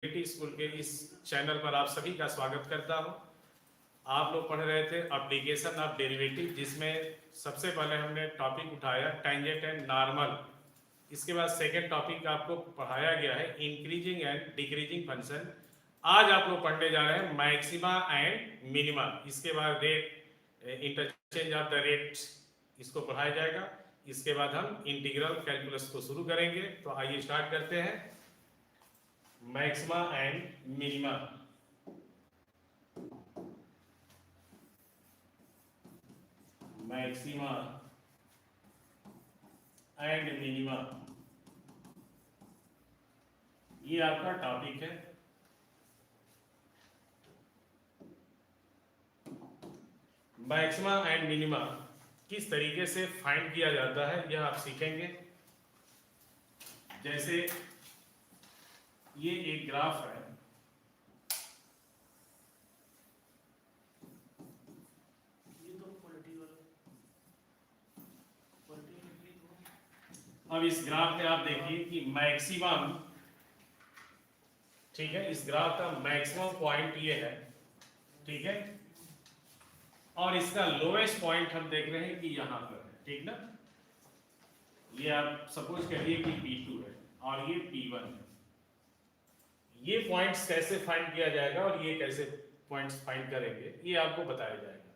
School के इस channel पर आप सभी का स्वागत करता हूं। आप लोग पढ़ रहे थे एप्लीकेशन ऑफ डेरिवेटिव, जिसमें सबसे पहले हमने टॉपिक उठाया टेंजेंट एंड नॉर्मल। इसके बाद सेकंड टॉपिक आपको पढ़ाया गया है इंक्रीजिंग एंड डिक्रीजिंग फंक्शन। आज आप लोग पढ़ने जा रहे हैं मैक्सिमा एंड मिनिमा। इसके बाद rate, interchange of the rate, इसको पढ़ाया जाएगा। इसके बाद हम इंटीग्रल कैलकुलस को शुरू करेंगे। तो आइए स्टार्ट करते हैं। Maxima and minima. Maxima and minima, ये आपका टॉपिक है। मैक्सिमा एंड मिनिमा किस तरीके से फाइंड किया जाता है यह आप सीखेंगे। जैसे ये एक ग्राफ है, अब इस ग्राफ में आप देखिए कि मैक्सिमम, ठीक है, इस ग्राफ का मैक्सिमम पॉइंट ये है, ठीक है, और इसका लोएस्ट पॉइंट हम देख रहे हैं कि यहां पर है, ठीक ना। ये आप सपोज करिए कि P2 है और ये P1 है। ये पॉइंट्स कैसे फाइंड किया जाएगा और ये कैसे पॉइंट्स फाइंड करेंगे ये आपको बताया जाएगा।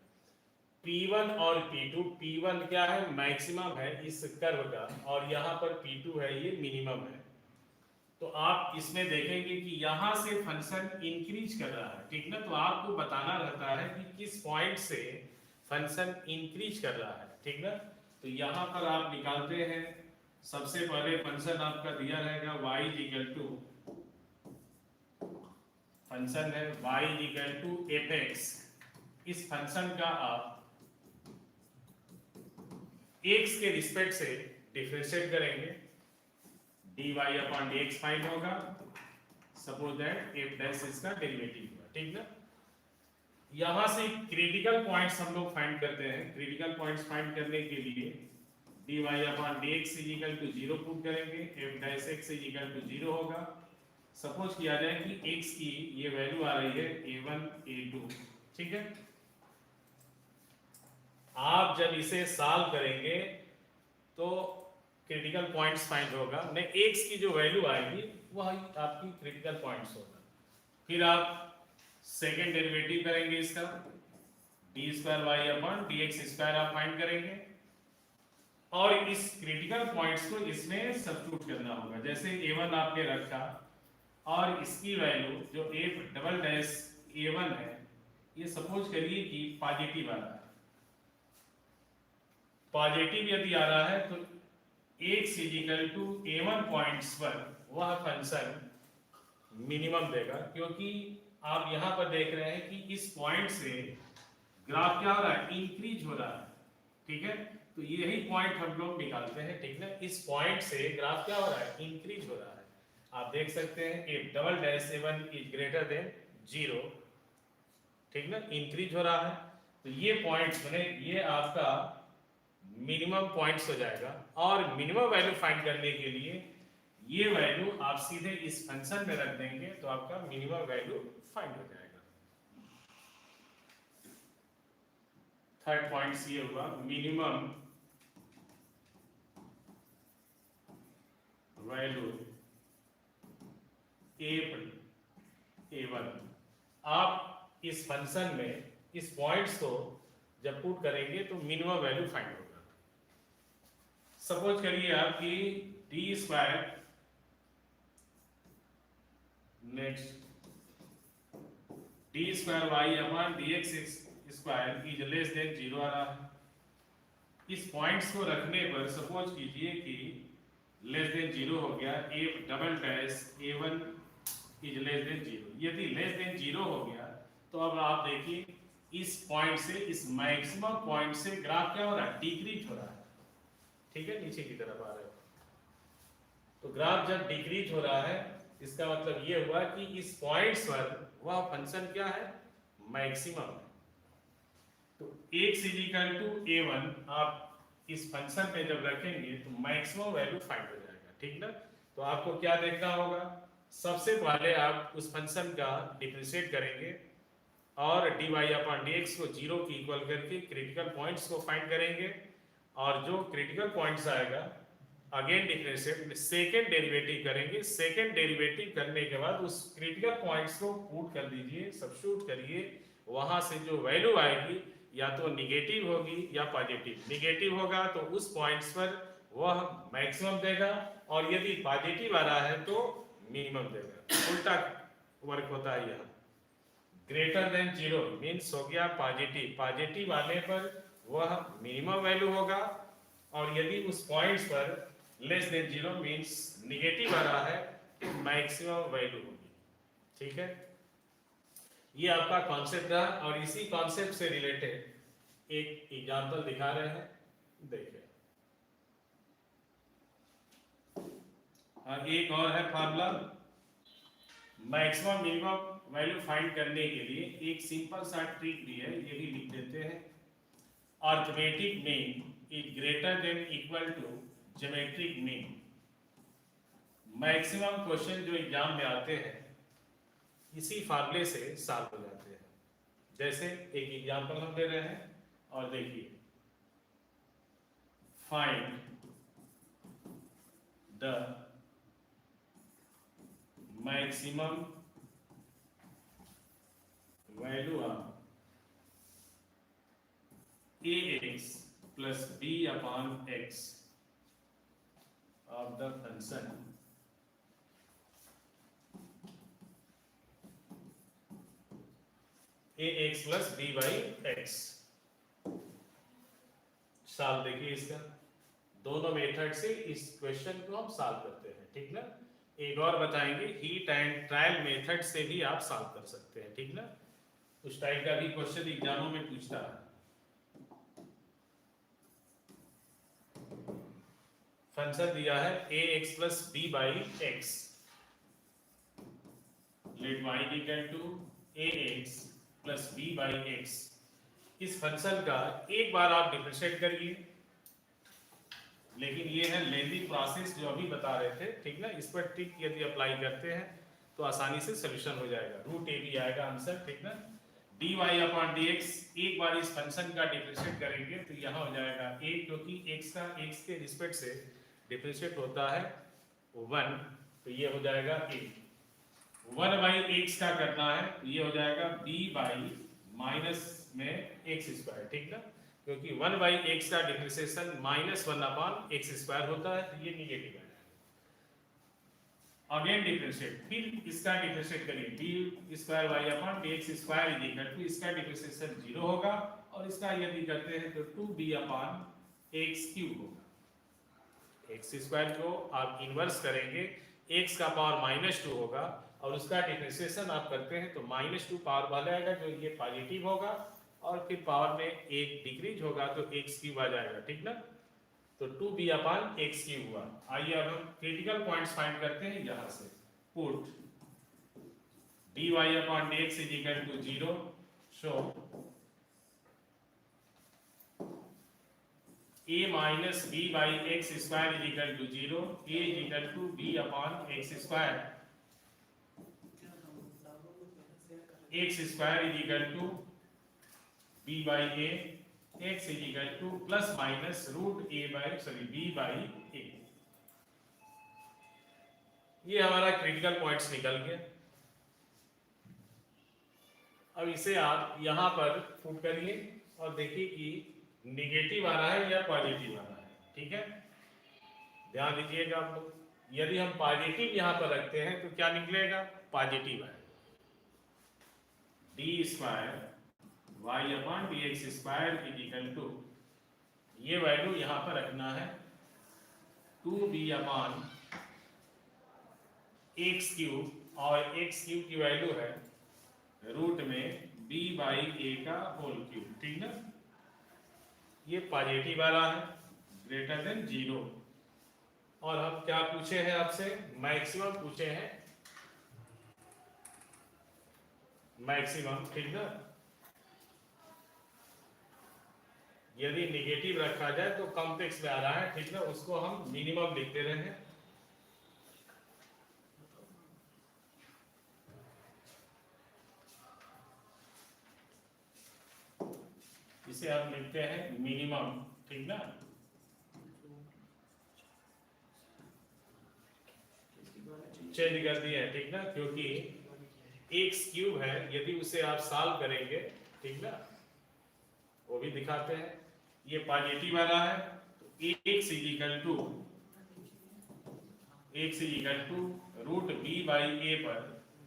P1 और P2, P1 क्या है, मैक्सिमम है इस कर्व का, और यहाँ पर P2 है, ये मिनिमम है। तो आप इसमें देखेंगे कि यहाँ से फंक्शन इंक्रीज कर रहा है, ठीक ना। तो आपको बताना रहता है कि किस पॉइंट से फंक्शन इंक्रीज कर रहा है, ठीक ना। तो यहाँ पर आप निकालते हैं। सबसे पहले फंक्शन आपका दिया रहेगा y इक्वल टू, फंक्शन है y इक्वल टू fx। इस फंक्शन का आप x के रिस्पेक्ट से डिफरेंशिएट करेंगे, dy अपॉन dx फाइंड होगा। सपोज दैट f डैश इसका डेरिवेटिव हुआ, ठीक ना। यहां से क्रिटिकल पॉइंट्स हम लोग फाइंड करते हैं। क्रिटिकल पॉइंट्स फाइंड करने के लिए dy upon dx is equal to 0 put करेंगे, f dash x is equal to 0 होगा। सपोज किया जाए कि x की ये वैल्यू आ रही है a1 a2, ठीक है। आप जब इसे सॉल्व करेंगे तो क्रिटिकल पॉइंट्स फाइंड होगा, नहीं x की जो वैल्यू आएगी वह आपकी क्रिटिकल पॉइंट्स होगा। फिर आप सेकेंड डेरिवेटिव करेंगे इसका, d square y upon d x square आप फाइंड करेंगे, और इस क्रिटिकल पॉइंट्स को इसमें सब्स्टिट्यूट करना होगा। जैसे a1 आपने रखा और इसकी वैल्यू जो f डबल डैश a1 है, ये सपोज करिए कि पॉजिटिव आ रहा है। पॉजिटिव यदि आ रहा है तो x is equal to a1 points पर वह फंक्शन मिनिमम देगा, क्योंकि आप यहां पर देख रहे हैं कि इस पॉइंट से ग्राफ क्या हो रहा है, इंक्रीज हो रहा है, ठीक है। तो यही पॉइंट हम लोग निकालते हैं, ठीक ना। इस पॉइंट से ग्राफ क्या हो रहा है, इंक्रीज हो रहा है। आप देख सकते हैं if double dash a1 is greater then 0, ठीक ना, इंक्रीज हो रहा है। तो ये पॉइंट्स बने, ये आपका मिनिमम पॉइंट्स हो जाएगा। और मिनिमम वैल्यू फाइंड करने के लिए ये वैल्यू आप सीधे इस फंक्शन में रख देंगे तो आपका मिनिमम वैल्यू फाइंड हो जाएगा। थर्ड पॉइंट ये हुआ मिनिमम वैल्यू a1। आप इस फंक्शन में इस पॉइंट्स को जब पुट करेंगे तो मिनिमम वैल्यू फाइंड होगा। सपोज करिए आपकी d square, next d square y upon d x square is less than 0 आ रहा है। इस पॉइंट्स को रखने पर सपोज कीजिए कि लेस देन 0 हो गया, f double dash a1 is less than 0। यदि लेस देन 0 हो गया तो अब आप देखिए इस पॉइंट से, इस मैक्सिमम पॉइंट से ग्राफ क्या हो रहा है, डिक्रीज हो रहा है, ठीक है, नीचे की तरफ आ रहा है। तो ग्राफ जब डिक्रीज हो रहा है इसका मतलब ये हुआ कि इस पॉइंट्स पर वह फंक्शन क्या है, मैक्सिमम है। तो x is equal to a1 आप इस फंक्शन में जब रखेंगे तो मैक्सिमम वैल्यू फाइंड हो जाएगा, ठीक ना। तो आपको क्या देखना होगा, सबसे पहले आप उस फंक्शन का डिफरेंशिएट करेंगे और dy अपॉन dx को जीरो की इक्वल करके क्रिटिकल पॉइंट्स को फाइंड करेंगे, और जो क्रिटिकल पॉइंट्स आएगा अगेन डिफरेंशिएट सेकेंड डेरिवेटिव करेंगे। सेकेंड डेरिवेटिव करने के बाद उस क्रिटिकल पॉइंट्स को पुट कर दीजिए, सब्स्टिट्यूट करिए, वहां से जो वैल्यू आएगी या तो निगेटिव होगी या पॉजिटिव। निगेटिव होगा तो उस पॉइंट्स पर वह मैक्सिमम देगा, और यदि पॉजिटिव आ रहा है तो मिनिमम देगा। उल्टा वर्क होता है यहाँ। ग्रेटर देन जीरो मीन्स हो गया पॉजिटिव, पॉजिटिव आने पर वह मिनिमम वैल्यू होगा, और यदि उस पॉइंट्स पर less than zero means negative आ रहा है तो मैक्सिमम वैल्यू होगी। ठीक है, ये आपका कॉन्सेप्ट रहा, और इसी कॉन्सेप्ट से रिलेटेड एक एग्जांपल दिखा रहे हैं, देखिए। और एक और है formula maximum minimum value find करने के लिए। एक सिंपल सा ट्रिक भी है, ये भी लिख देते हैं। Arithmetic mean is greater than equal to geometric mean. Maximum question जो एग्जाम में आते हैं इसी फार्मूले से सॉल्व हो जाते हैं। जैसे एक एग्जांपल हम दे रहे हैं, और देखिए, find the maximum value of ax plus b upon x of the function ax plus b by x। Solve देखिए इसका, दोनों मेथड से इस क्वेश्चन को हम सॉल्व करते हैं। ठीक ना, एक और बताएंगे, हीट एंड ट्रायल मेथड से भी आप सॉल्व कर सकते हैं। ठीक ना, उस टाइप का भी क्वेश्चन एग्जामों में पूछता है। फंक्शन दिया है ax plus b by x, let y equal to ax plus b by x। इस फंक्शन का एक बार आप डिफरेंशिएट करिए, लेकिन ये है लेंथी प्रोसेस जो अभी बता रहे थे। ठीक ना, इस पर ट्रिक यदि अप्लाई करते हैं तो आसानी से सोल्यूशन हो जाएगा। रूट ए भी आएगा आंसर। ठीक ना, dy अपॉन dx, एक बार इस फंक्शन का डिफरेंशिएट करेंगे तो यहाँ हो जाएगा a, क्योंकि x का x के रिस्पेक्ट से डिफरेंशिएट होता है 1, तो ये हो जाएगा a। 1 बाई x का करना है तो ये हो जाएगा b बाई माइनस में x स्क्वायर। ठीक ना, क्योंकि 1 बाई x का डिफरेंशिएशन -1 अपॉन x स्क्वायर होता है, तो ये निगेटिव है। अगेन डिफरेंशिएट, फिर इसका डिफरेंशिएट करिए, b square y upon dx square is equal to, इसका डिफरेंशिएशन 0 होगा, और इसका यदि करते हैं तो 2b अपॉन x क्यूब होगा। x स्क्वायर को आप इन्वर्स करेंगे, x का पावर -2 होगा, और उसका डिफरेंशिएशन आप करते हैं तो -2 पावर वाला आएगा, जो ये पॉजिटिव होगा, और फिर पावर में एक डिक्रीज होगा तो x क्यूब आ जाएगा। ठीक ना, तो 2b अपॉन x क्यूब हुआ। आइए अब हम क्रिटिकल पॉइंट्स फाइंड करते हैं। यहां से put dy upon dx is equal to 0, so a minus b by x square is equal to 0, a is equal to b upon x square. X square is equal to b by a, x is equal to plus minus root a by b by a। ये हमारा critical points निकल गया। अब इसे आप यहां पर put करिए और देखिए कि निगेटिव आ रहा है या पॉजिटिव आ रहा है। ठीक है, ध्यान दीजिएगा आप लोग, यदि हम पॉजिटिव यहां पर रखते हैं तो क्या निकलेगा, पॉजिटिव आएगा। D square y upon d x square is equal to, ये वैल्यू यहां पर रखना है 2b अपॉन एक्स क्यूब, और एक्स क्यूब की वैल्यू है रूट में b बाई ए का होल क्यूब। ठीक ना, ये पॉजिटिव वाला है, ग्रेटर देन 0। और हम क्या पूछे हैं आपसे, मैक्सिमम पूछे हैं, मैक्सिमम। ठीक ना, यदि निगेटिव रखा जाए तो कॉम्प्लेक्स में आ रहा है। ठीक ना, उसको हम मिनिमम लिखते रहे हैं। इसे हम लिखते हैं मिनिमम, ठीक ना। चेंज कर दिए हैं, ठीक ना, क्योंकि एक्स क्यूब है, यदि उसे आप सॉल्व करेंगे, ठीक ना, वो भी दिखाते हैं। ये पॉजिटिव वाला है, तो X is equal to root B by A पर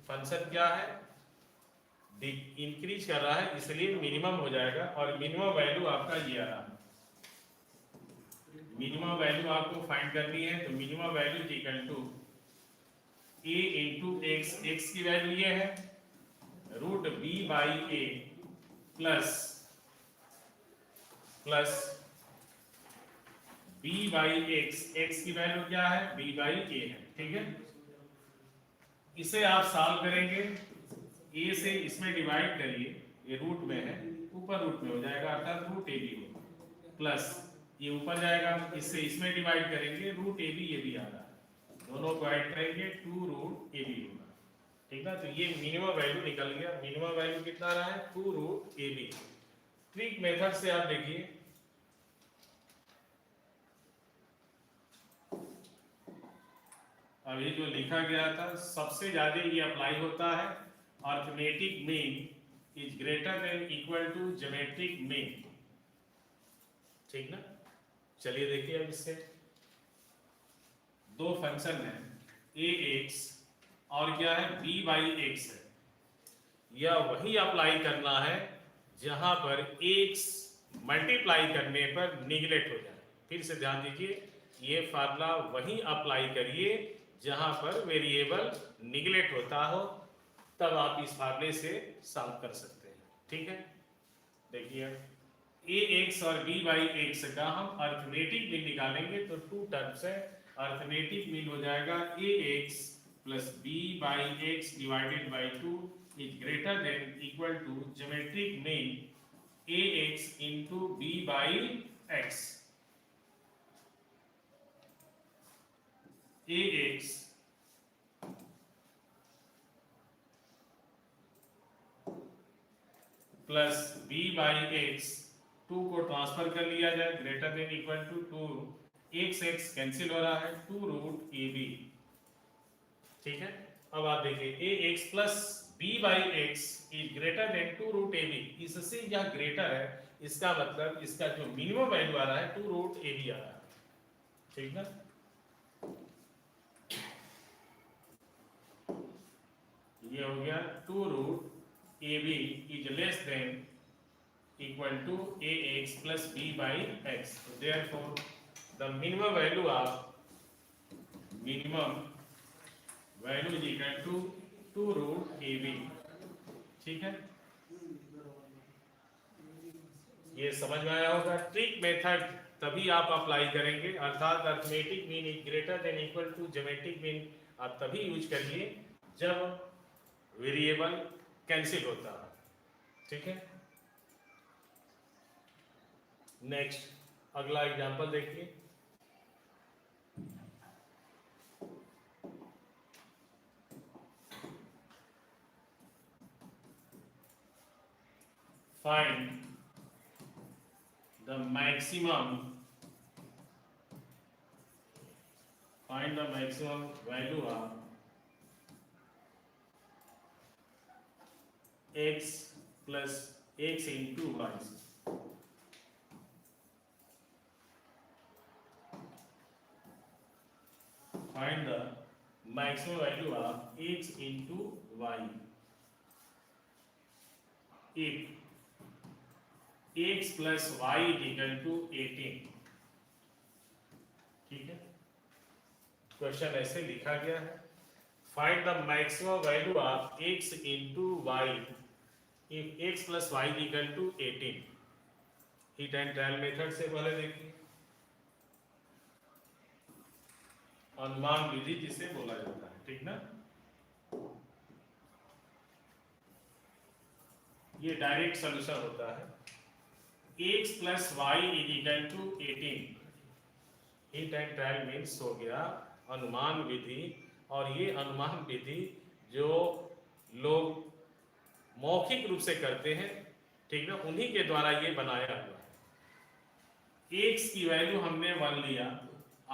फंक्शन क्या है, इंक्रीज कर रहा है, इसलिए मिनिमम हो जाएगा। और मिनिमम वैल्यू आपका ये आ रहा है, मिनिमम वैल्यू आपको फाइंड करनी है, तो minimum value is equal to a into x, x की वैल्यू ये है, root B by a plus B by x, x की वैल्यू क्या है, बी बाई ए है, ठीक है। इसे आप सॉल्व करेंगे, ए से इसमें डिवाइड करिए, ये रूट में है, ऊपर रूट में हो जाएगा, अर्थात रूट ए बी होगा, प्लस ये ऊपर जाएगा, इससे इसमें डिवाइड करेंगे, रूट ए बी, ये भी आ रहा है, दोनों को ऐड करेंगे, 2 रूट ए बी होगा, ठीक ना। तो ये मिनिमम वैल्यू निकल गया। मिनिमम वैल्यू कितना रहा है, 2 रूट ए बी। ट्रिक मेथड से आप देखिए, अभी जो लिखा गया था सबसे ज्यादा ये अप्लाई होता है, arithmetic mean is greater than equal to geometric mean, ठीक ना। चलिए देखिए, अब इससे दो फंक्शन है, ए एक्स और क्या है, बी बाई एक्स है, यह वही अप्लाई करना है जहां पर एक्स मल्टीप्लाई करने पर निगलेक्ट हो जाए। फिर से ध्यान दीजिए, ये फार्मूला वही अप्लाई करिए जहां पर वेरिएबल निगलेक्ट होता हो, तब आप इस फार्मूले से सॉल्व कर सकते हैं, ठीक है। देखिए, ए एक्स और बी बाई एक्स का हम अर्थमेटिक मीन निकालेंगे, तो 2 टर्म्स है, अर्थमेटिक मीन हो जाएगा A x plus B by X divided by 2 is greater than equal to geometric mean A X into B by X. A x plus B by X, 2 को transfer कर लिया जाए, greater than equal to 2, X X cancel हो रहा है, 2 root ए b, ठीक है। अब आप देखिए, A x plus B by X is greater than 2 root A B, इससे यह ग्रेटर है, इसका मतलब इसका जो मिनिमम वैल्यू आ रहा है 2 रूट ए बी आ रहा है, ठीक ना। ये हो गया 2 root A b is less than equal to a x plus B by x. Therefore the minimum value is equal to 2 root A b, ठीक है। ये समझ में आया होगा। ट्रिक मेथड तभी आप अप्लाई करेंगे, अर्थात arithmetic mean is greater than equal to geometric mean आप तभी यूज करिए जब वेरिएबल कैंसिल होता है, ठीक है। नेक्स्ट, अगला एग्जांपल देखिए। Find the maximum value of x plus x into y. Find the maximum value of x into y. If x plus y is equal to 18, ठीक है, क्वेश्चन ऐसे लिखा गया है। Find the maximum value of x into y if x plus y equal to 18। Hit and trial method से पहले देखिए, अनुमान विधि जिसे बोला जाता है, ठीक ना। ये डायरेक्ट सॉल्यूशन होता है, x plus y is equal to 18। Hit and trial means हो गया अनुमान विधि, और ये अनुमान विधि जो लोग मौखिक रूप से करते हैं, ठीक ना, उन्हीं के द्वारा ये बनाया हुआ है। x की वैल्यू हमने 1 लिया,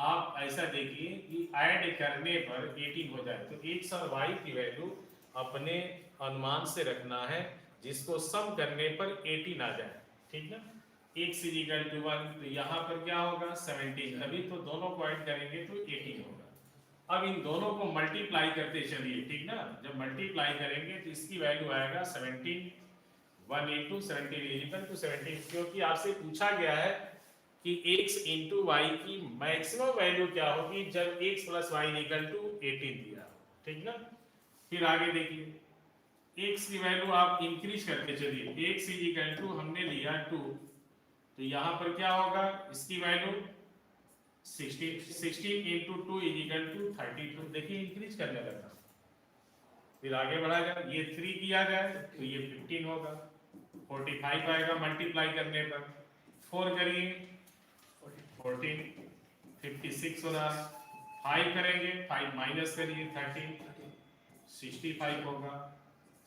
आप ऐसा देखिए कि ऐड करने पर 18 हो जाए, तो x और y की वैल्यू अपने अनुमान से रखना है जिसको सम करने पर 18 आ जाए, ठीक ना। x इज इक्वल टू 1, तो यहाँ पर क्या होगा 17, तभी तो दोनों को ऐड करेंगे तो 18 होगा। अब इन दोनों को मल्टीप्लाई करते चलिए, ठीक ना, जब मल्टीप्लाई करेंगे तो इसकी वैल्यू आएगा 17, 1 इंटू 17 इज इक्वल टू 17, क्योंकि आपसे पूछा गया है कि x इंटू वाई की मैक्सिमम वैल्यू क्या होगी जब x plus y equal to 18 दिया, ठीक ना। फिर आगे देखिए x की वैल्यू आप इंक्रीज करके चलिए, x इज इक्वल टू हमने लिया 2, तो यहाँ पर क्या होगा, इसकी value 16 into 2 is equal to 32, देखिए इंक्रीज करने लगा। फिर आगे बढ़ा जाए, ये 3 किया जाए तो ये 15 होगा, 45 आएगा मल्टीप्लाई करने पर, 4 करिए 14, 56 हो रहा है, 5 करेंगे 5 माइनस करिए 13, 65 होगा,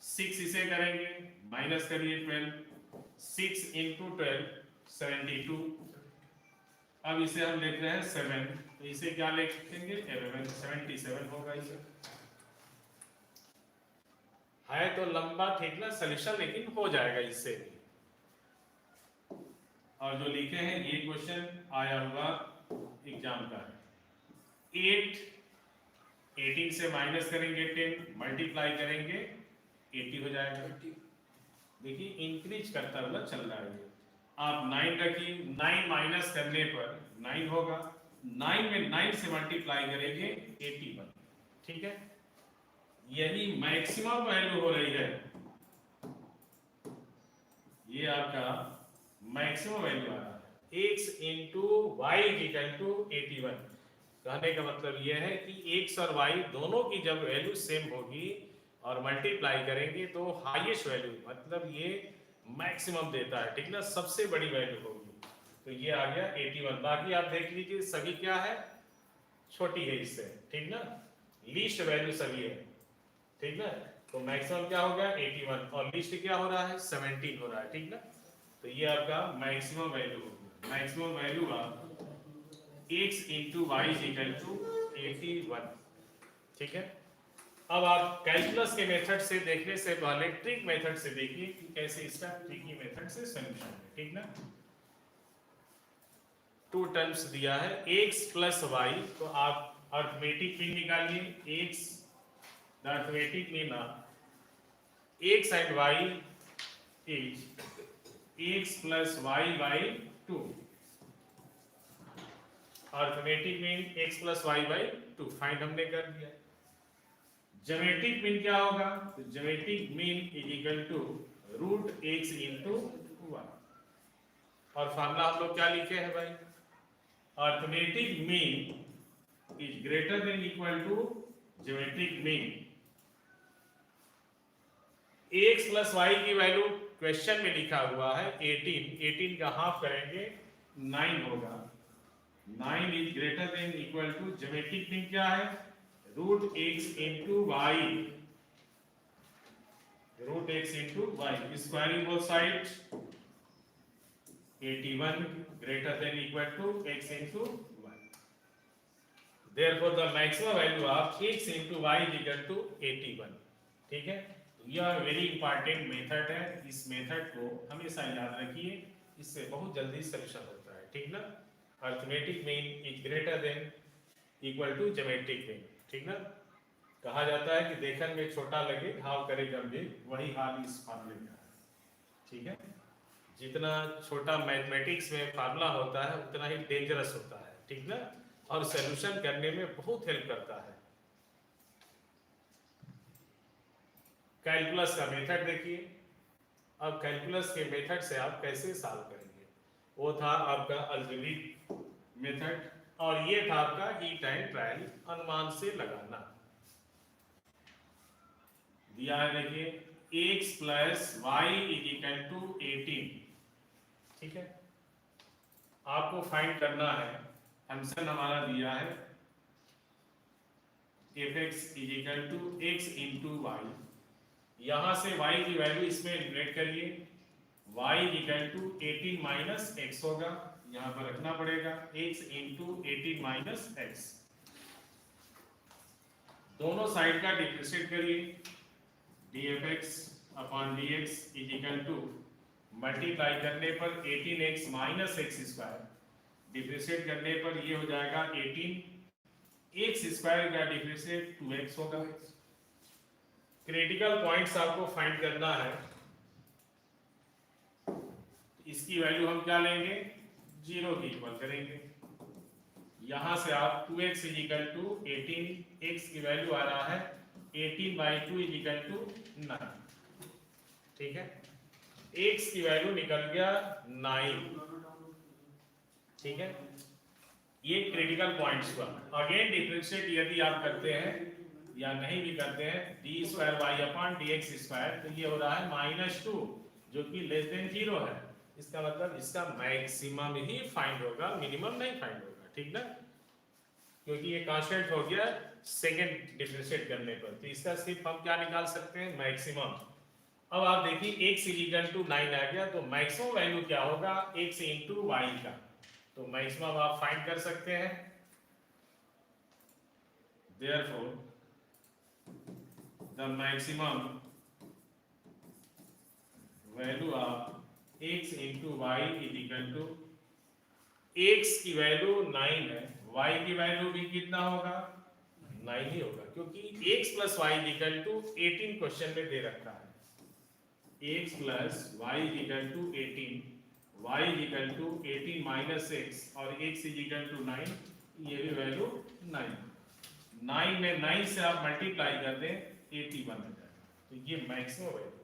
6 इसे करेंगे माइनस करिए 12, 6 इंटू 12 72, अब इसे हम लिख रहे हैं 7, तो इसे क्या लिखेंगे 11, 77 होगा। इसे है तो लंबा, ठीक ना सॉल्यूशन, लेकिन हो जाएगा इससे भी। और जो लिखे हैं ये क्वेश्चन आया हुआ एग्जाम का है। 8, 18 से माइनस करेंगे 10, मल्टीप्लाई करेंगे 80 हो जाएगा। देखिए इंक्रीज करता हुआ चल रहा है। आप 9 रखिए, 9 माइनस करने पर 9 होगा, 9 में 9 से मल्टीप्लाई करेंगे 81, ठीक है। यही मैक्सिमम वैल्यू हो रही है, ये आपका मैक्सिमम वैल्यू आ रहा है x into y equal to 81। कहने का मतलब यह है कि x और y दोनों की जब वैल्यू सेम होगी और मल्टीप्लाई करेंगे तो हाईएस्ट वैल्यू, मतलब ये मैक्सिमम देता है, ठीक ना, सबसे बड़ी वैल्यू होगी। तो ये आ गया 81। बाकी आप देख लीजिए सभी क्या है, छोटी है इससे, ठीक ना, लीस्ट वैल्यू सभी है, ठीक ना। तो मैक्सिमम क्या हो गया 81 और लीस्ट क्या हो रहा है 17 हो रहा है, ठीक ना। तो ये आपका मैक्सिमम वैल्यू हो गया। मैक्सिमम वैल्यू आप x into y equal to 81, ठीक है। अब आप कैलकुलस के मेथड से देखने से पहले ट्रिक मेथड से देखिए कि कैसे इसका ट्रिकी मेथड से सॉल्यूशन है, ठीक ना। 2 टर्म्स दिया है x प्लस वाई, तो आप अर्थमेटिक मीन निकालिए। x the arithmetic mean x and y is x plus y by 2, arithmetic mean x plus y by 2 find हमने कर दिया। ज्योमेट्रिक मीन क्या होगा, तो geometric mean is equal to root x into 1, और formula हम लोग क्या लिखे हैं भाई, arithmetic mean is greater than equal to geometric mean. x plus y की वैल्यू क्वेश्चन में लिखा हुआ है 18, 18 का हाफ करेंगे 9 होगा, 9 is greater than equal to geometric mean क्या है root x into y, root x into y, squaring both side 81 greater than equal to x into y. Therefore the maximum value of x into y is equal to 81, ठीक है। यह very important method है, इस method को हमेशा याद रखिए, इससे बहुत जल्दी सॉल्यूशन होता है, ठीक ना। Arithmetic mean is greater than equal to geometric mean, ठीक ना। कहा जाता है कि देखन में छोटा लगे घाव करे गंभीर, वही हाल इस फार्मूले का है, ठीक है। जितना छोटा मैथमेटिक्स में फार्मूला होता है उतना ही डेंजरस होता है, ठीक ना, और सॉल्यूशन करने में बहुत हेल्प करता है। कैलकुलस का मेथड देखिए। अब कैलकुलस के मेथड से आप कैसे सॉल्व करेंगे, वो था आपका अलजेब्रिक मेथड, और ये था आपका हीट एंड ट्रायल, अनुमान से लगाना। दिया है देखिए x plus y is equal to 18, ठीक है। आपको फाइंड करना है, फंक्शन हमारा दिया है f(x) is equal to x into y, यहां से y की वैल्यू इसमें इंटीग्रेट करिए, y equal to 18 minus x होगा, यहां पर रखना पड़ेगा x इंटू 18 माइनस एक्स। दोनों साइड का डिफरेंशिएट करिए, dfx upon dx is equal to multiply करने पर 18x minus x square, differentiate करने पर ये हो जाएगा 18 एक्स स्क्वायर का डिफरेंशिएट 2x होगा। क्रिटिकल पॉइंट्स आपको फाइंड करना है, इसकी वैल्यू हम क्या लेंगे, 0 की इक्वल करेंगे। यहां से आप 2x is equal to 18, x की वैल्यू आ रहा है 18/2 इज इक्वल टू 9, ठीक है, x की वैल्यू निकल गया 9, ठीक है। ये क्रिटिकल पॉइंट्स पर अगेन डिफरेंशिएट यदि आप करते हैं या नहीं भी करते हैं, d2y/dx², तो ये हो रहा है -2 जो कि लेस देन 0 है। इसका मतलब इसका मैक्सिमम ही फाइंड होगा, मिनिमम नहीं फाइंड होगा, ठीक ना, क्योंकि ये कांस्टेंट हो गया सेकंड डिफरेंशिएट करने पर, तो इसका सिर्फ हम क्या निकाल सकते हैं, मैक्सिमम। अब आप देखिए x इक्वल टू 9 आ गया, तो मैक्सिमम वैल्यू क्या होगा, x इंटू वाई का, तो मैक्सिमम आप फाइंड कर सकते हैं। Therefore, the maximum value of x into y is equal to, x की वैल्यू 9 है, y की वैल्यू भी कितना होगा, 9 ही होगा, क्योंकि x plus y equal to 18 question में दे रखा है, x plus y equal to 18, y equal to 18 minus x और x इक्वल टू 9, ये भी वैल्यू 9, 9 में 9 से आप मल्टीप्लाई कर दें 81 हो जाएगा, तो ये मैक्सिमम वैल्यू है।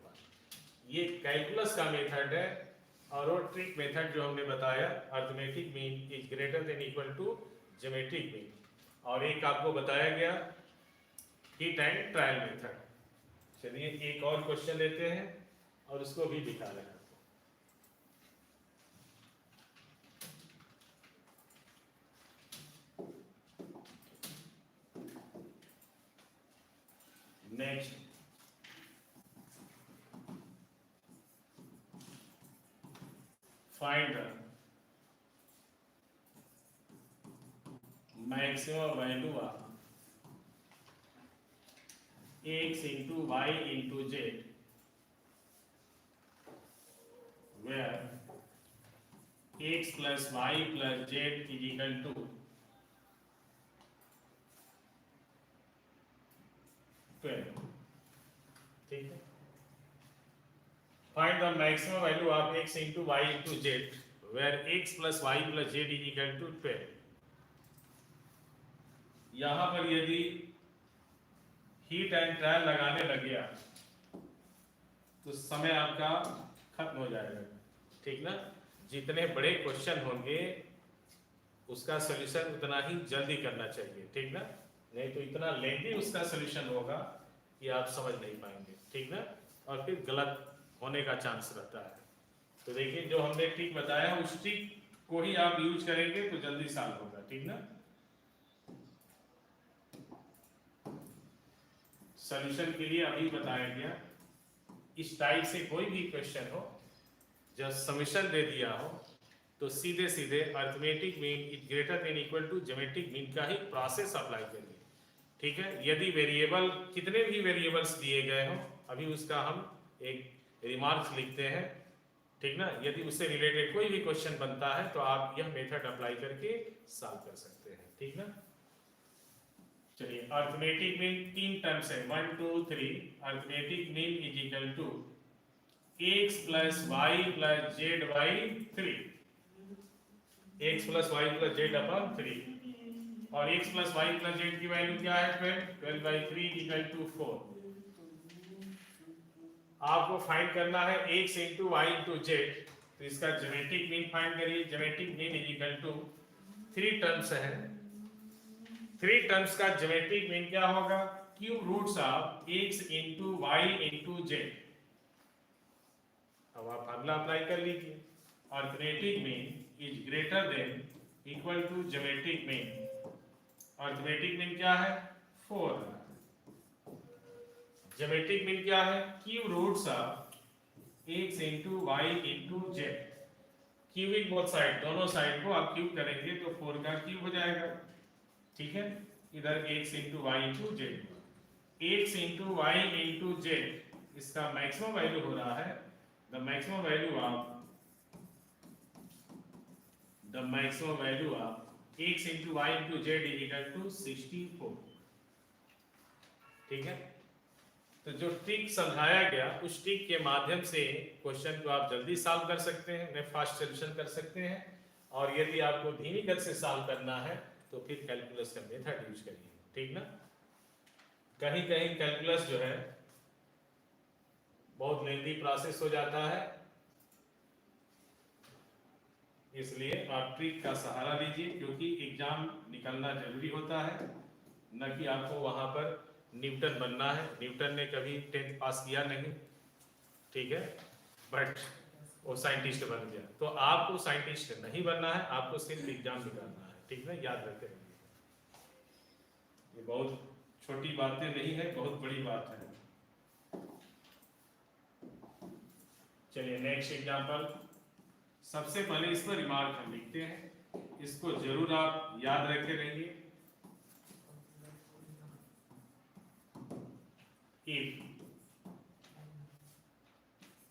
ये कैलकुलस का मेथड है, और वो ट्रिक मेथड जो हमने बताया, arithmetic mean is greater than equal to geometric mean, और एक आपको बताया गया हिट एंड ट्रायल मेथड। चलिए एक और क्वेश्चन लेते हैं और उसको भी दिखा रहे हैं। Next, find the maximum value of x into y into z where x plus y plus z is equal to 12, ठीक है। Find the maximum value of x into y into z where x plus y plus z is equal to 12। यहाँ पर यदि heat and trial लगाने लगे आप तो समय आपका खत्म हो जाएगा, ठीक ना। जितने बड़े क्वेश्चन होंगे उसका सॉल्यूशन उतना ही जल्दी करना चाहिए, ठीक ना, नहीं तो इतना लेंथी उसका सॉल्यूशन होगा कि आप समझ नहीं पाएंगे, ठीक ना, और फिर गलत होने का चांस रहता है। तो देखिए जो हमने ट्रिक बताया उस ट्रिक को ही आप यूज करेंगे तो जल्दी सॉल्व होगा, ठीक ना। सॉल्यूशन के लिए अभी बताया गया, इस टाइप से कोई भी क्वेश्चन हो जब समीशन दे दिया हो तो सीधे सीधे arithmetic mean is greater than equal to geometric mean का ही प्रोसेस अप्लाई करिए, ठीक है। यदि वेरिएबल कितने भी वेरिएबल्स दिए गए हो, अभी उसका हम एक रिमार्क्स लिखते हैं, ठीक ना, यदि उससे रिलेटेड कोई भी क्वेश्चन बनता है तो आप यह मेथड अप्लाई करके सॉल्व कर सकते हैं, ठीक ना। चलिए अर्थमेटिक मीन 3 टर्म्स है, 1 2 3। Arithmetic mean is equal to x plus y plus z by 3, x plus y plus z upon 3, और x plus y plus z की वैल्यू क्या है 12, 12/3 इक्वल टू 4। आपको फाइंड करना है x into y into z, तो इसका geometric mean find करिए। Geometric mean is equal to 3 terms है, 3 टर्म्स का ज्योमेट्रिक मीन क्या होगा, cube roots of x into y into z. अब आप फार्मूला अप्लाई कर लीजिए, arithmetic mean is greater than equal to geometric mean. Arithmetic mean क्या है 4, ज्योमेट्रिक मीन क्या है cube roots of x into y into z, cubic both side, दोनों side को आप क्यूब करेंगे तो 4 का क्यूब हो जाएगा, ठीक है। इधर x into y into z, x into y into z, इसका मैक्सिमम वैल्यू हो रहा है the maximum value of x into y into z is equal to 64, ठीक है। तो जो ट्रिक समझाया गया उस ट्रिक के माध्यम से क्वेश्चन को आप जल्दी सॉल्व कर सकते हैं, फास्ट सोल्यूशन कर सकते हैं। और यदि आपको धीमी गति से सॉल्व करना है तो फिर कैलकुलस का मेथड यूज करिए, ठीक ना। कहीं कहीं कैलकुलस जो है बहुत लेंथी प्रोसेस हो जाता है, इसलिए आप ट्रिक का सहारा लीजिए, क्योंकि एग्जाम निकलना जरूरी होता है, न कि आपको वहां पर न्यूटन बनना है। न्यूटन ने कभी 10th पास किया नहीं, ठीक है, बट वो साइंटिस्ट बन गया। तो आपको साइंटिस्ट नहीं बनना है, आपको सिर्फ एग्जाम निकालना है, ठीक है, याद रखते रहिए। ये बहुत छोटी बातें नहीं है, बहुत बड़ी बात है। चलिए नेक्स्ट एग्जांपल। सबसे पहले इस पर रिमार्क हम लिखते हैं, इसको जरूर आप याद रखे रहिए। if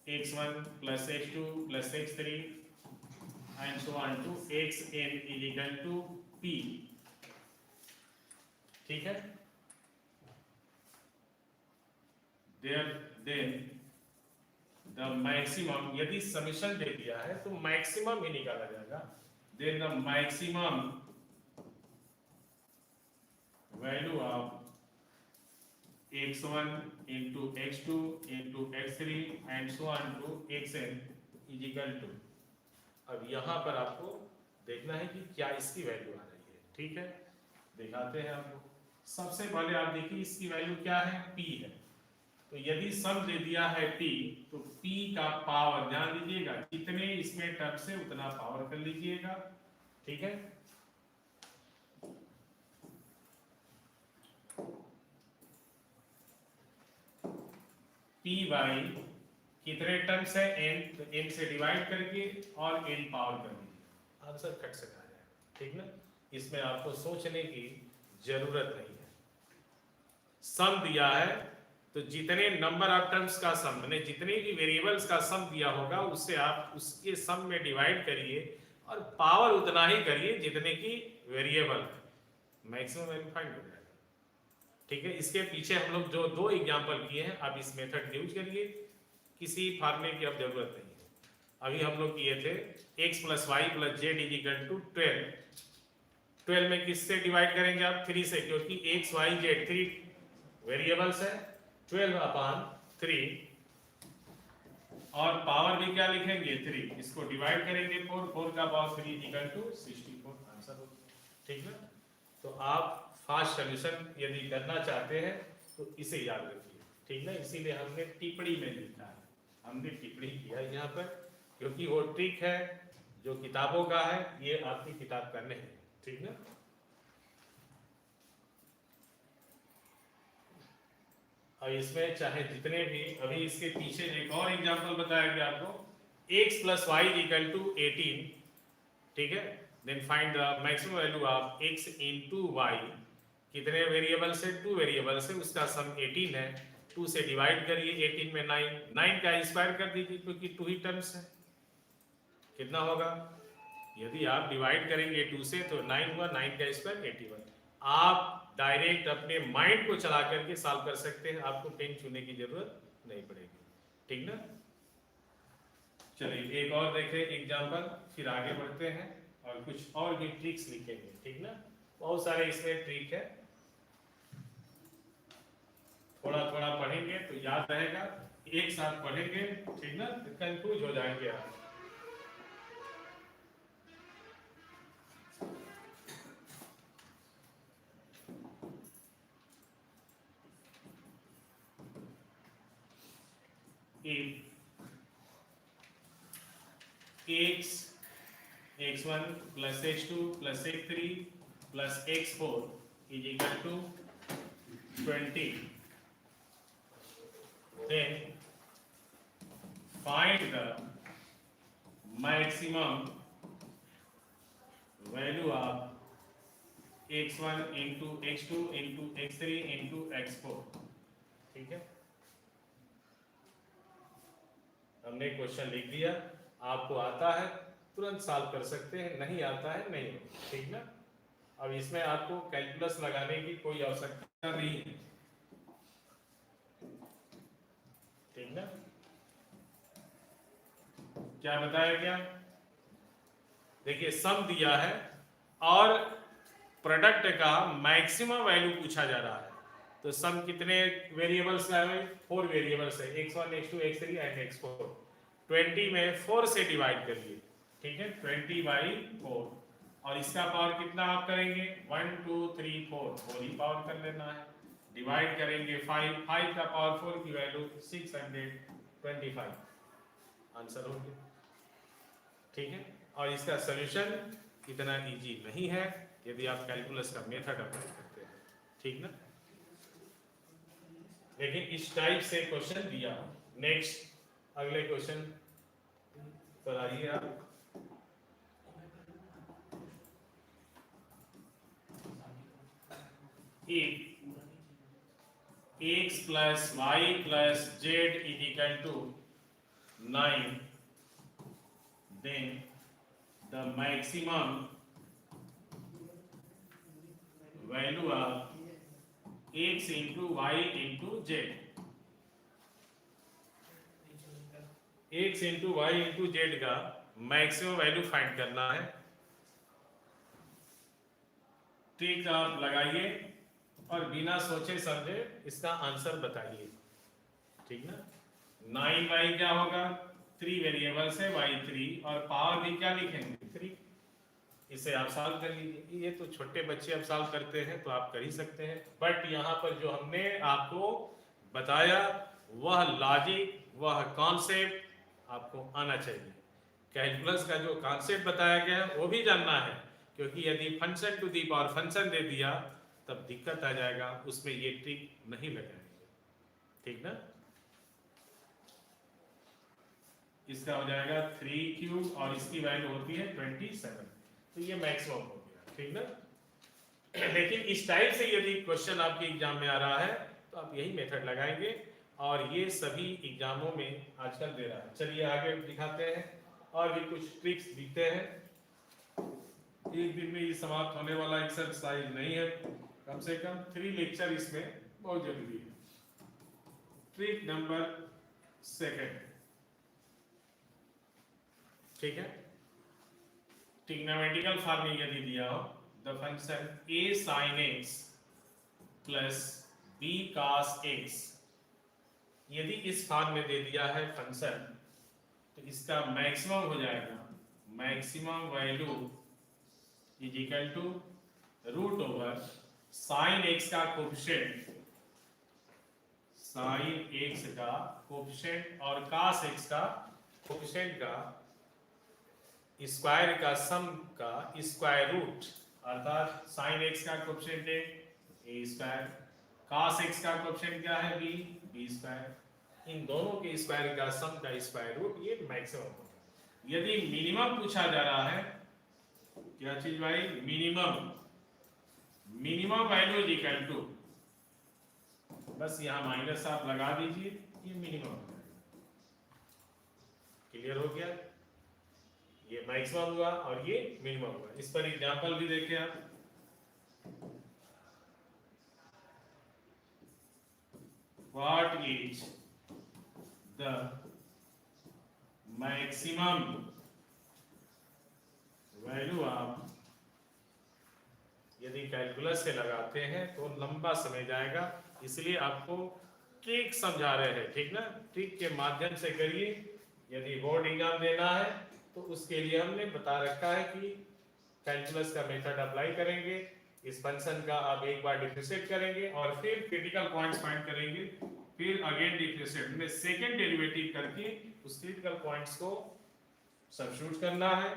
x1 plus x2 plus x3 and so on to xn is equal to p, ठीक है। then the maximum, यदि समीशन दे दिया है तो मैक्सिमम ही निकाला जाएगा। then the maximum value of x1 into x2 into x3 and so on to xn is equal to, अब यहाँ पर आपको देखना है कि क्या इसकी वैल्यू आ रही है, ठीक है, दिखाते हैं आपको। सबसे पहले आप देखिए इसकी वैल्यू क्या है, p है। तो यदि सम दे दिया है p, तो p का पावर, ध्यान दीजिएगा, जितने इसमें टर्म्स है उतना पावर कर लीजिएगा, ठीक है। p बाई कितने टर्म्स है n, तो n से डिवाइड करके और n पावर कर दीजिए, आंसर कट से आ जाएगा, ठीक ना। इसमें आपको सोचने की जरूरत नहीं है। सम दिया है तो जितने नंबर ऑफ टर्म्स का सम, मैंने जितने भी वेरिएबल्स का सम दिया होगा उससे आप उसके सम में डिवाइड करिए और पावर उतना ही करिए जितने की वेरिएबल है, मैक्सिमम वैल्यू फाइंड हो जाएगा, ठीक है। इसके पीछे हम लोग जो 2 एग्जांपल किए हैं, आप इस मेथड यूज करिए, किसी फार्मूले की अब जरूरत नहीं है। अभी हम लोग किए थे x plus y plus z is equal to 12 में किससे डिवाइड करेंगे आप, 3 से, क्योंकि x y z 3 वेरिएबल्स है, 12/3 और पावर भी क्या लिखेंगे 3, इसको डिवाइड करेंगे 4 का पावर 3 इक्वल टू 64, आंसर हो, ठीक है। तो आप फास्ट सॉल्यूशन यदि करना चाहते हैं तो इसे याद रखिए, ठीक है। इसीलिए हमने टिप्पणी में लिखा है, हमने टिप्पणी किया यहाँ पर, क्योंकि वो ट्रिक है जो किताबों का है, ये आपकी किताब का नहीं, ठीक ना। और इसमें चाहे जितने भी, अभी इसके पीछे एक और एग्जांपल बताया गया आपको, x plus y equal to 18, ठीक है। Then find the maximum value of x into y, कितने वेरिएबल से, 2 वेरिएबल से, उसका सम 18 है, 2 से डिवाइड करिए, 18 में 9 का स्क्वायर कर दीजिए, क्योंकि 2 ही टर्म्स है, कितना होगा, यदि आप डिवाइड करेंगे 2 से तो 9 हुआ, 9 का स्क्वायर 81। आप डायरेक्ट अपने माइंड को चला करके सॉल्व कर सकते हैं, आपको पेन छूने की जरूरत नहीं पड़ेगी, ठीक ना। चलिए एक और देखें एग्जांपल, फिर आगे बढ़ते हैं और कुछ और भी ट्रिक्स लिखेंगे, ठीक ना। बहुत सारे इसमें ट्रिक है, थोड़ा थोड़ा पढ़ेंगे तो याद रहेगा, एक साथ पढ़ेंगे, ठीक ना, तो कंफ्यूज हो जाएंगे आप। If x1 plus x2 plus x3 plus x4 is equal to 20, then find the maximum value of x1 into x2 into x3 into x4। ठीक है, हमने क्वेश्चन लिख दिया। आपको आता है तुरंत सॉल्व कर सकते हैं, नहीं आता है नहीं, ठीक ना। अब इसमें आपको कैलकुलस लगाने की कोई आवश्यकता नहीं है, ठीक ना। क्या बताया गया, देखिए सम दिया है और प्रोडक्ट का मैक्सिमम वैल्यू पूछा जा रहा है। तो सम कितने वेरिएबल्स का है, 4 वेरिएबल्स है, x1 x2 x3 and x4। 20 में 4 से डिवाइड करिए, ठीक है, 20/4। और इसका पावर कितना आप करेंगे, 1 2 3 4, 4 ही पावर कर लेना है। डिवाइड करेंगे 5 का पावर 4 की वैल्यू 625, आंसर हो गया, ठीक है। और इसका सॉल्यूशन इतना इजी नहीं है यदि आप कैलकुलस का मेथड अप्लाई करते हैं, ठीक ना। लेकिन इस टाइप से क्वेश्चन दिया। नेक्स्ट अगले क्वेश्चन पर आइए आप। x plus y plus z is equal to 9, then the maximum value of x into y into z, x into y into z का मैक्सिमम वैल्यू फाइंड करना है। ट्रिक आप लगाइए और बिना सोचे समझे इसका आंसर बताइए, ठीक ना। 9y क्या होगा, 3 वेरिएबल्स है y3 और पावर भी क्या लिखेंगे 3। इसे आप सॉल्व कर लीजिए। ये तो छोटे बच्चे अब सॉल्व करते हैं तो आप कर ही सकते हैं, बट यहाँ पर जो हमने आपको बताया वह लॉजिक, वह कॉन्सेप्ट आपको आना चाहिए। कैलकुलस का जो कॉन्सेप्ट बताया गया है वो भी जानना है, क्योंकि यदि function to the power function दे दिया तब दिक्कत आ जाएगा, उसमें ये ट्रिक नहीं लगाएंगे, ठीक ना। इसका हो जाएगा 3 क्यूब और इसकी वैल्यू होती है 27, तो ये मैक्सिमम हो गया, ठीक ना। लेकिन इस टाइप से यदि क्वेश्चन आपके एग्जाम में आ रहा है तो आप यही मेथड लगाएंगे, और ये सभी एग्जामों में आजकल दे रहा है। चलिए आगे दिखाते हैं और भी कुछ ट्रिक्स दिखते हैं। एक दिन में ये समाप्त होने वाला एक्सरसाइज नहीं है, कम से कम 3 लेक्चर इसमें बहुत जरूरी है। ट्रिक नंबर 2, ठीक है। ट्रिग्नोमेट्रिकल फॉर्म में यदि दिया हो the function a sin x plus b cos x, यदि इस फॉर्म में दे दिया है फंक्शन तो इसका मैक्सिमम हो जाएगा, maximum value is equal to root over sine x का कोफिशिएंट, साइन एक्स का कोफिशिएंट और कास एक्स का कोफिशिएंट का स्क्वायर का सम का स्क्वायर रूट, अर्थात साइन एक्स का कोफिशिएंट है ए स्क्वायर, कास एक्स का कोफिशिएंट क्या है बी स्क्वायर, इन दोनों के स्क्वायर का सम का स्क्वायर रूट, ये मैक्सिमम होगा। यदि मिनिमम पूछा जा रहा है, क्या चीज भाई, minimum value is equal to, बस यहां माइनस आप लगा दीजिए, ये मिनिमम हो जाएगा। क्लियर हो गया, ये मैक्सिमम हुआ और ये मिनिमम हुआ। इस पर एग्जांपल भी देखें आप। What is the maximum value of, यदि कैलकुलस से लगाते हैं तो लंबा समय जाएगा, इसलिए आपको ट्रिक समझा रहे हैं, ठीक ना। ट्रिक के माध्यम से करिए। यदि बोर्ड एग्जाम देना है तो उसके लिए हमने बता रखा है कि कैलकुलस का मेथड अप्लाई करेंगे, इस फंक्शन का आप एक बार डिफरेंशिएट करेंगे और फिर क्रिटिकल पॉइंट्स फाइंड करेंगे, फिर अगेन डिफरेंशिएट में सेकंड डेरिवेटिव करके उस क्रिटिकल पॉइंट्स को सब्स्टिट्यूट करना है।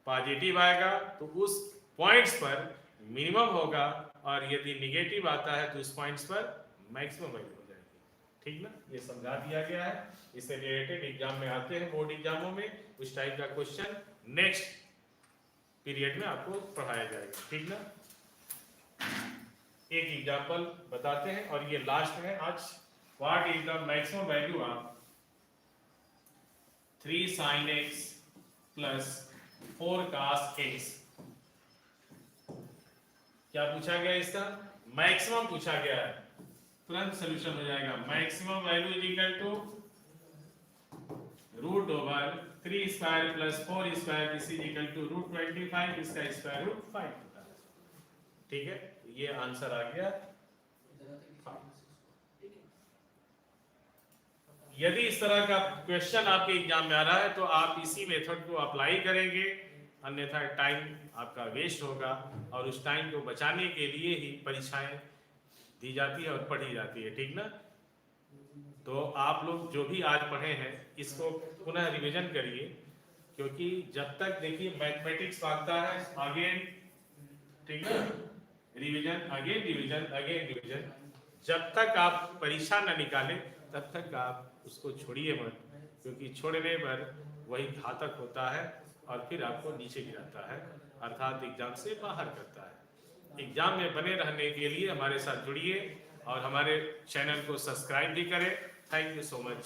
पॉजिटिव आएगा तो उस पॉइंट्स पर मिनिमम होगा, और यदि निगेटिव आता है तो उस पॉइंट्स पर मैक्सिमम वैल्यू हो जाएगी। ठीक ना, ये समझा दिया गया है। इससे रिलेटेड एग्जाम में आते हैं, बोर्ड एग्जामों में उस टाइप का क्वेश्चन नेक्स्ट पीरियड में आपको पढ़ाया जाएगा, ठीक ना। एक एग्जाम्पल बताते हैं और ये लास्ट है आज। What is the maximum value of 3 sin x plus 4 cos x। क्या पूछा गया, इसका मैक्सिमम पूछा गया है। तुरंत सोल्यूशन हो जाएगा। Maximum value is equal to root over 3 square plus 4 square is equal to root 25, इसका स्क्वायर रूट 5 होता है। ठीक है, ये आंसर आ गया। यदि इस तरह का क्वेश्चन आपके एग्जाम में आ रहा है तो आप इसी मेथड को अप्लाई करेंगे, अन्यथा टाइम आपका वेस्ट होगा और उस टाइम को बचाने के लिए ही परीक्षाएं दी जाती है और पढ़ी जाती है, ठीक ना। तो आप लोग जो भी आज पढ़े हैं इसको पुनः रिवीजन करिए, क्योंकि जब तक देखिए मैथमेटिक्स भागता है अगेन, ठीक है, revision again revision again revision. जब तक आप परीक्षा न निकालें तब तक आप उसको छोड़िए मत, क्योंकि छोड़ने पर वही घातक होता है और फिर आपको नीचे गिराता है, अर्थात एग्जाम से बाहर करता है। एग्जाम में बने रहने के लिए हमारे साथ जुड़िए और हमारे चैनल को सब्सक्राइब भी करें। Thank you so much.